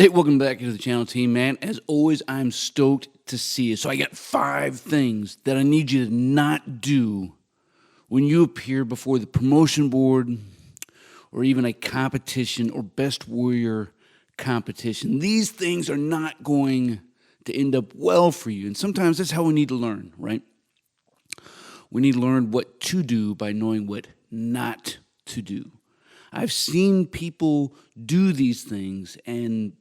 Hey, welcome back to the channel, team, man. As always, I'm stoked to see you. So I got 5 things that I need you to not do when you appear before the promotion board or even a competition or best warrior competition. These things are not going to end up well for you. And sometimes that's how we need to learn, right? We need to learn what to do by knowing what not to do. I've seen people do these things, and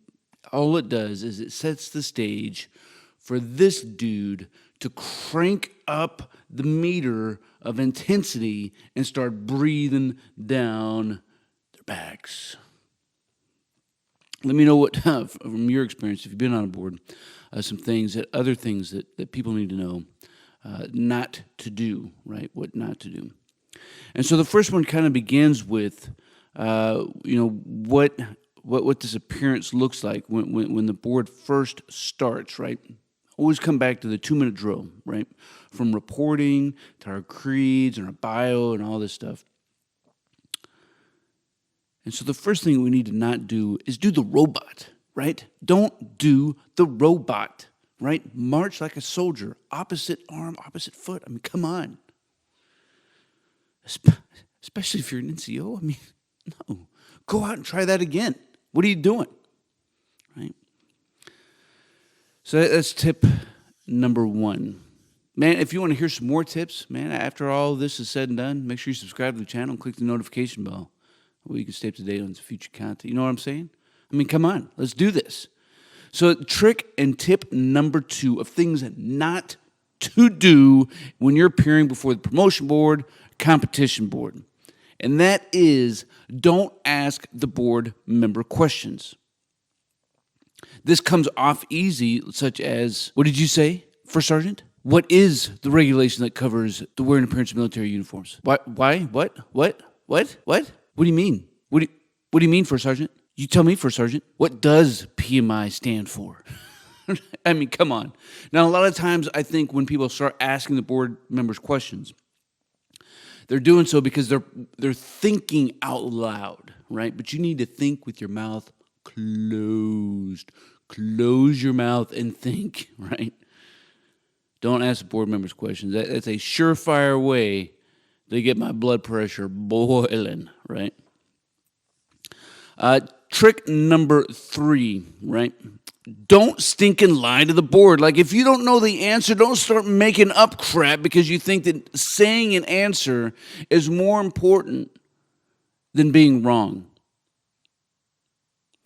all it does is it sets the stage for this dude to crank up the meter of intensity and start breathing down their backs. Let me know what, from your experience, if you've been on a board, other things that people need to know not to do, right? What not to do. And so the first one kind of begins with, what this appearance looks like when the board first starts, right? Always come back to the 2-minute drill, right? From reporting to our creeds and our bio and all this stuff. And so the first thing we need to not do is do the robot, right? Don't do the robot, right? March like a soldier, opposite arm, opposite foot. I mean, come on. Especially if you're an NCO. I mean, no. Go out and try that again. What are you doing? Right? So that's tip number 1. Man, if you want to hear some more tips, man, after all this is said and done, make sure you subscribe to the channel and click the notification bell. Well, you can stay up to date on future content. You know what I'm saying? I mean, come on. Let's do this. So trick and tip number 2 of things not to do when you're appearing before the promotion board, competition board. And that is, don't ask the board member questions. This comes off easy, such as, what did you say, First Sergeant? What is the regulation that covers the wearing and appearance of military uniforms? Why? What? What do you mean? What do you mean, First Sergeant? You tell me, First Sergeant. What does PMI stand for? I mean, come on. Now, a lot of times I think when people start asking the board members questions, they're doing so because they're thinking out loud, right? But you need to think with your mouth closed. Close your mouth and think, right? Don't ask the board members questions. That's a surefire way to get my blood pressure boiling, right? Trick number 3, right? Don't stinking lie to the board. Like, if you don't know the answer, don't start making up crap because you think that saying an answer is more important than being wrong.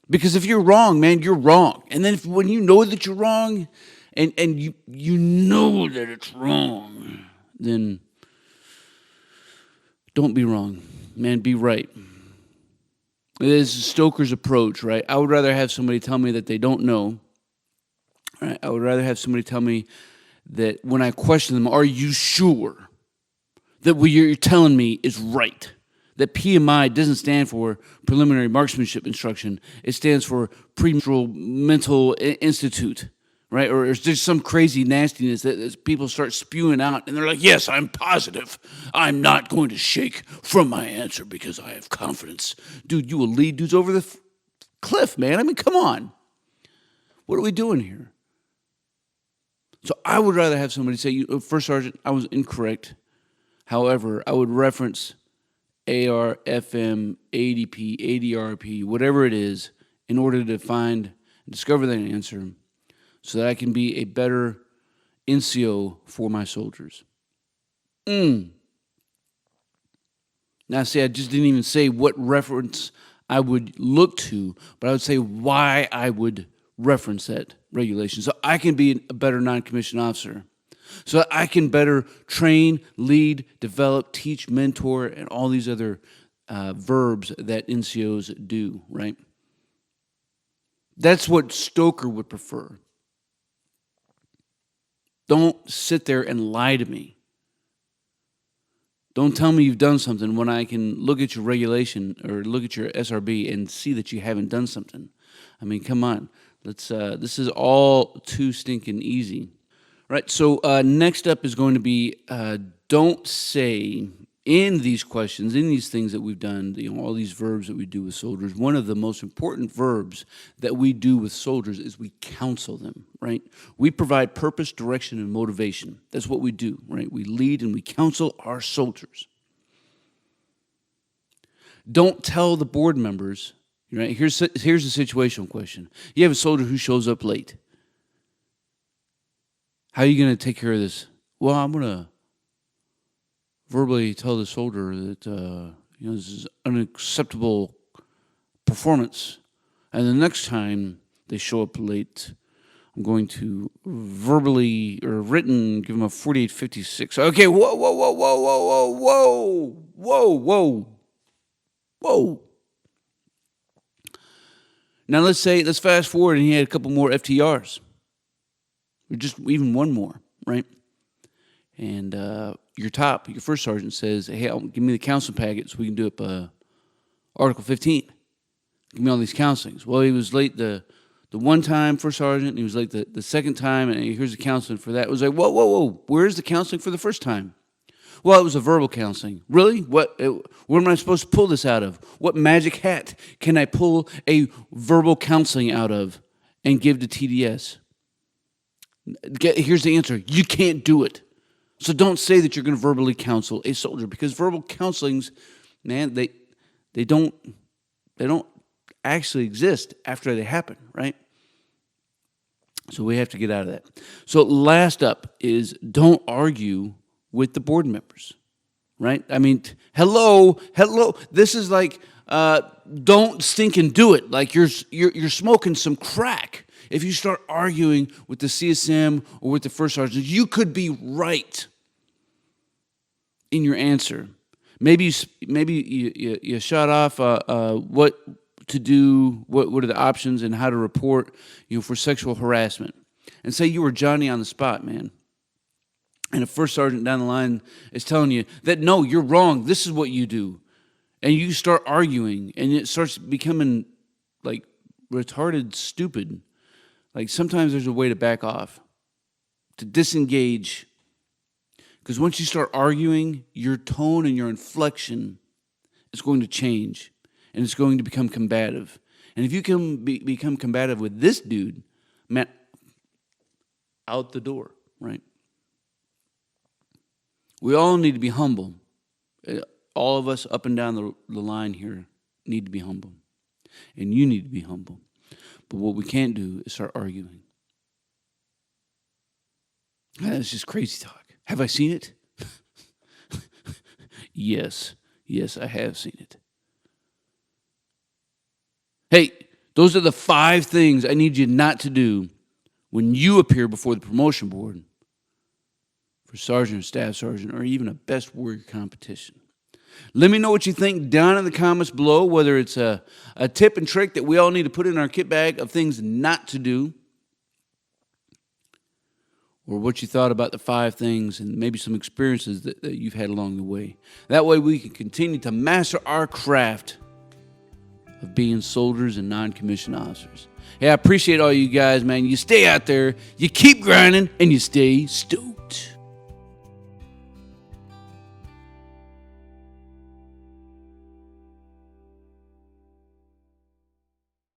Because if you're wrong, man, you're wrong. And then when you know that you're wrong and you know that it's wrong, then don't be wrong. Man, be right. This is Stoker's approach, right? I would rather have somebody tell me that they don't know. Right? I would rather have somebody tell me that when I question them, are you sure that what you're telling me is right? That PMI doesn't stand for preliminary marksmanship instruction. It stands for premature mental institute, right? Or it's just some crazy nastiness that people start spewing out. And they're like, yes, I'm positive. I'm not going to shake from my answer because I have confidence. Dude, you will lead dudes over the cliff, man. I mean, come on. What are we doing here? So I would rather have somebody say, First Sergeant, I was incorrect. However, I would reference AR, FM, ADP, ADRP, whatever it is, in order to find and discover that answer so that I can be a better NCO for my soldiers. Now, see, I just didn't even say what reference I would look to, but I would say why I would reference that regulation so I can be a better non-commissioned officer, so that I can better train, lead, develop, teach, mentor, and all these other verbs that NCOs do, right? That's what Stoker would prefer. Don't sit there and lie to me. Don't tell me you've done something when I can look at your regulation or look at your SRB and see that you haven't done something. I mean, come on. Let's. This is all too stinking easy. Right, so next up is going to be don't say in these questions, in these things that we've done, all these verbs that we do with soldiers, one of the most important verbs that we do with soldiers is we counsel them, right? We provide purpose, direction, and motivation. That's what we do, right? We lead and we counsel our soldiers. Don't tell the board members, right? Here's a situational question. You have a soldier who shows up late. How are you going to take care of this? Well, I'm going to verbally tell the soldier that this is unacceptable performance, and the next time they show up late, I'm going to verbally or written give them a 4856. Okay, whoa. Now let's fast forward, and he had a couple more FTRs, or just even one more, right? And your first sergeant says, hey, give me the counseling packet so we can do up Article 15. Give me all these counselings. Well, he was late the one time, first sergeant, and he was late the second time, and here's the counseling for that. It was like, whoa, where's the counseling for the first time? Well, it was a verbal counseling. Really? Where am I supposed to pull this out of? What magic hat can I pull a verbal counseling out of and give to TDS? Here's the answer. You can't do it. So don't say that you're going to verbally counsel a soldier, because verbal counselings, man, they don't actually exist after they happen, right? So we have to get out of that. So last up is don't argue with the board members, right? I mean, hello. This is like don't stink and do it. Like you're smoking some crack. If you start arguing with the CSM or with the first sergeant, you could be right in your answer. Maybe you shot off what to do, what are the options, and how to report for sexual harassment, and say you were Johnny on the spot, man. And a first sergeant down the line is telling you that, no, you're wrong. This is what you do. And you start arguing, and it starts becoming like retarded stupid. Like sometimes there's a way to back off, to disengage. Because once you start arguing, your tone and your inflection is going to change, and it's going to become combative. And if you can become combative with this dude, man, out the door, right? We all need to be humble. All of us up and down the line here need to be humble. And you need to be humble. But what we can't do is start arguing. That's just crazy talk. Have I seen it? Yes, I have seen it. Hey, those are the 5 things I need you not to do when you appear before the promotion board for sergeant or staff sergeant, or even a best warrior competition. Let me know what you think down in the comments below, whether it's a tip and trick that we all need to put in our kit bag of things not to do, or what you thought about the 5 things and maybe some experiences that you've had along the way. That way we can continue to master our craft of being soldiers and non-commissioned officers. Hey, I appreciate all you guys, man. You stay out there, you keep grinding, and you stay stoked.